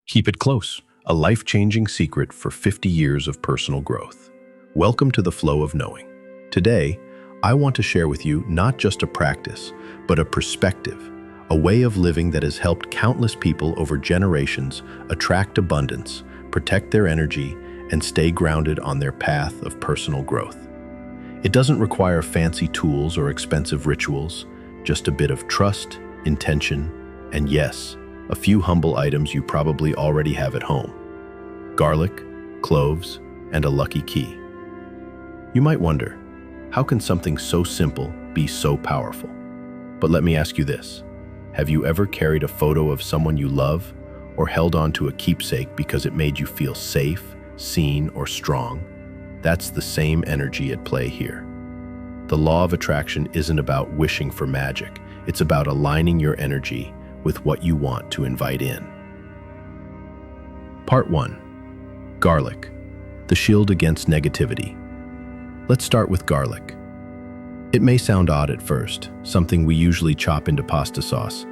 Keep it close, a life-changing secret for 50 years of personal growth. Welcome to the Flow of Knowing. Today, I want to share with you not just a practice, but a perspective, a way of living that has helped countless people over generations attract abundance, protect their energy, and stay grounded on their path of personal growth. It doesn't require fancy tools or expensive rituals, just a bit of trust, intention, and yes, a few humble items you probably already have at home: garlic, cloves, and a lucky key. You might wonder, how can something so simple be so powerful? But let me ask you this: have you ever carried a photo of someone you love or held on to a keepsake because it made you feel safe, seen, or strong? That's the same energy at play here. The law of attraction isn't about wishing for magic. It's about aligning your energy with what you want to invite in. Part 1. Garlic, the shield against negativity. Let's start with garlic. It may sound odd at first, something we usually chop into pasta sauce.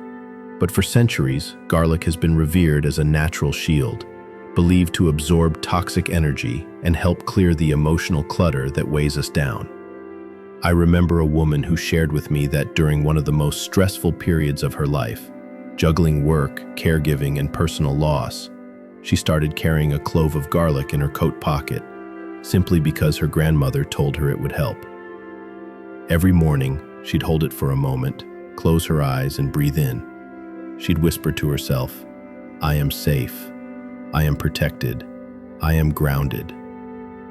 But for centuries, garlic has been revered as a natural shield, believed to absorb toxic energy and help clear the emotional clutter that weighs us down. I remember a woman who shared with me that during one of the most stressful periods of her life, juggling work, caregiving, and personal loss, she started carrying a clove of garlic in her coat pocket, simply because her grandmother told her it would help. Every morning, she'd hold it for a moment, close her eyes, and breathe in. She'd whisper to herself, "I am safe. I am protected. I am grounded."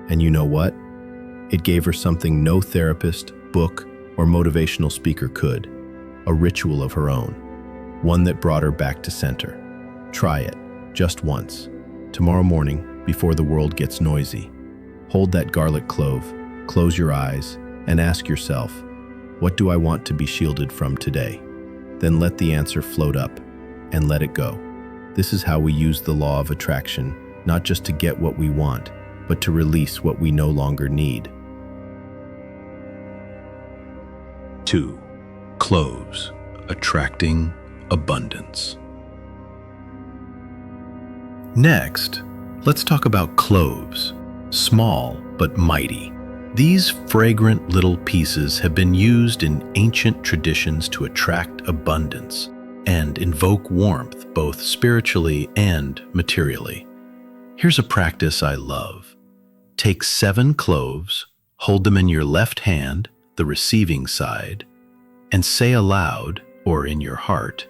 And you know what? It gave her something no therapist, book, or motivational speaker could: a ritual of her own, one that brought her back to center. Try it, just once. Tomorrow morning, before the world gets noisy, hold that garlic clove, close your eyes, and ask yourself, what do I want to be shielded from today? Then let the answer float up and let it go. This is how we use the law of attraction, not just to get what we want, but to release what we no longer need. 2. Cloves, attracting abundance. Next, let's talk about cloves, small but mighty. These fragrant little pieces have been used in ancient traditions to attract abundance and invoke warmth, both spiritually and materially. Here's a practice I love. Take 7 cloves, hold them in your left hand, the receiving side, and say aloud, or in your heart,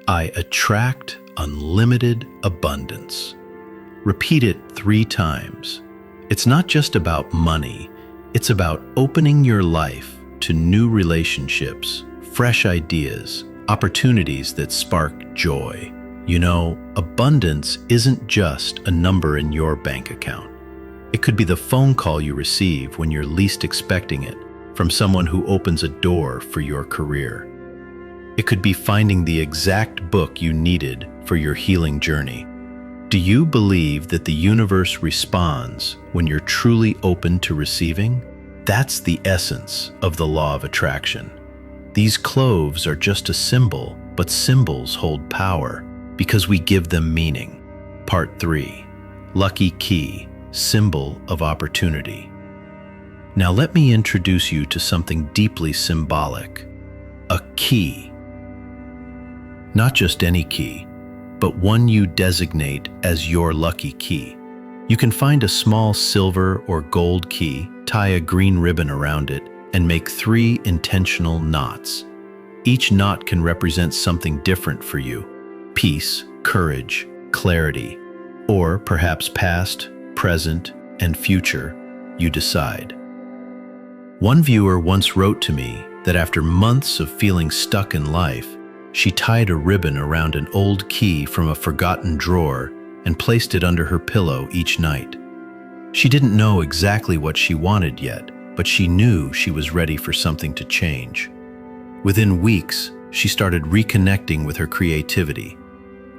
"I attract unlimited abundance." Repeat it 3 times. It's not just about money, it's about opening your life to new relationships, fresh ideas, opportunities that spark joy. You know, abundance isn't just a number in your bank account. It could be the phone call you receive when you're least expecting it, from someone who opens a door for your career. It could be finding the exact book you needed for your healing journey. Do you believe that the universe responds when you're truly open to receiving? That's the essence of the law of attraction. These cloves are just a symbol, but symbols hold power because we give them meaning. Part 3. Lucky key, symbol of opportunity. Now let me introduce you to something deeply symbolic: a key. Not just any key, but one you designate as your lucky key. You can find a small silver or gold key, tie a green ribbon around it, and make 3 intentional knots. Each knot can represent something different for you: peace, courage, clarity, or perhaps past, present, and future. You decide. One viewer once wrote to me that after months of feeling stuck in life, she tied a ribbon around an old key from a forgotten drawer and placed it under her pillow each night. She didn't know exactly what she wanted yet, but she knew she was ready for something to change. Within weeks, she started reconnecting with her creativity.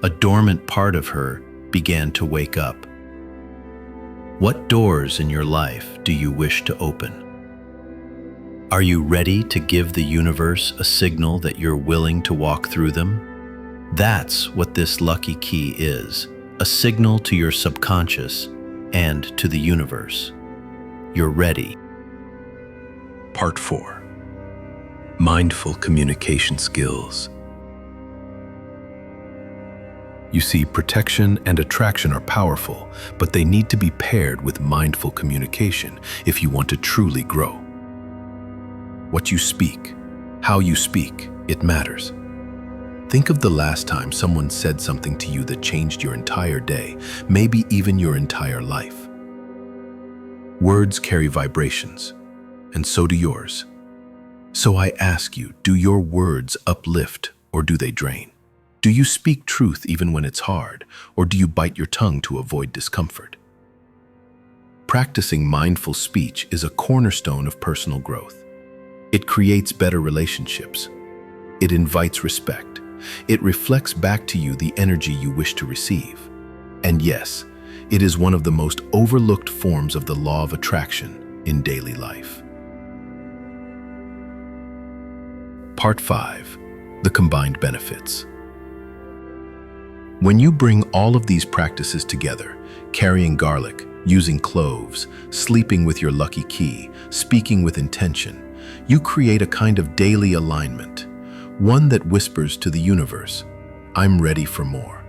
A dormant part of her began to wake up. What doors in your life do you wish to open? Are you ready to give the universe a signal that you're willing to walk through them? That's what this lucky key is: a signal to your subconscious and to the universe. You're ready. Part 4. Mindful communication skills. You see, protection and attraction are powerful, but they need to be paired with mindful communication if you want to truly grow. What you speak, how you speak, it matters. Think of the last time someone said something to you that changed your entire day, maybe even your entire life. Words carry vibrations, and so do yours. So I ask you, do your words uplift or do they drain? Do you speak truth even when it's hard, or do you bite your tongue to avoid discomfort? Practicing mindful speech is a cornerstone of personal growth. It creates better relationships. It invites respect. It reflects back to you the energy you wish to receive. And yes, it is one of the most overlooked forms of the law of attraction in daily life. Part 5. The combined benefits. When you bring all of these practices together, carrying garlic, using cloves, sleeping with your lucky key, speaking with intention, you create a kind of daily alignment, one that whispers to the universe, "I'm ready for more."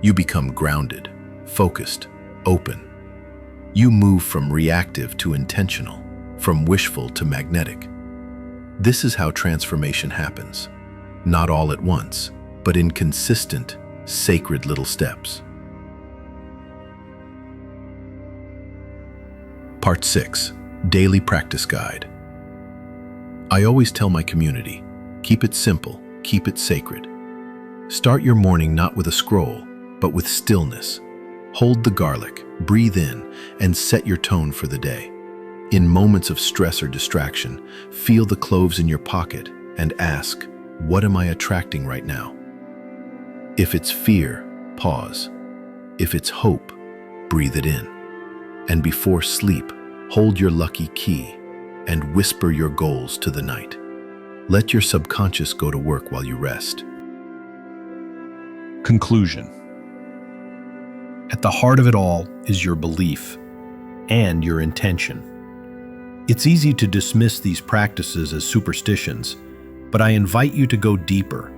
You become grounded, focused, open. You move from reactive to intentional, from wishful to magnetic. This is how transformation happens, not all at once, but in consistent, sacred little steps. Part 6. Daily Practice Guide. I always tell my community, keep it simple, keep it sacred. Start your morning not with a scroll, but with stillness. Hold the garlic, breathe in, and set your tone for the day. In moments of stress or distraction, feel the cloves in your pocket and ask, what am I attracting right now? If it's fear, pause. If it's hope, breathe it in. And before sleep, hold your lucky key and whisper your goals to the night. Let your subconscious go to work while you rest. Conclusion. At the heart of it all is your belief and your intention. It's easy to dismiss these practices as superstitions, but I invite you to go deeper.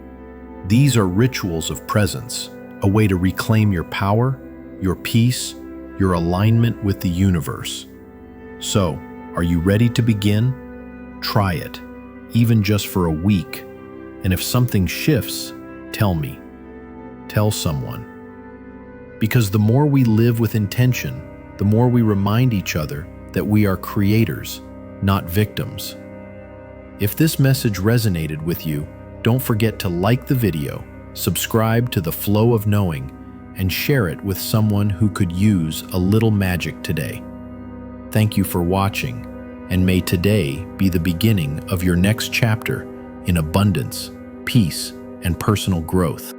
These are rituals of presence, a way to reclaim your power, your peace, your alignment with the universe. So, are you ready to begin? Try it, even just for a week. And if something shifts, tell me. Tell someone. Because the more we live with intention, the more we remind each other that we are creators, not victims. If this message resonated with you, don't forget to like the video, subscribe to The Flow of Knowing, and share it with someone who could use a little magic today. Thank you for watching, and may today be the beginning of your next chapter in abundance, peace, and personal growth.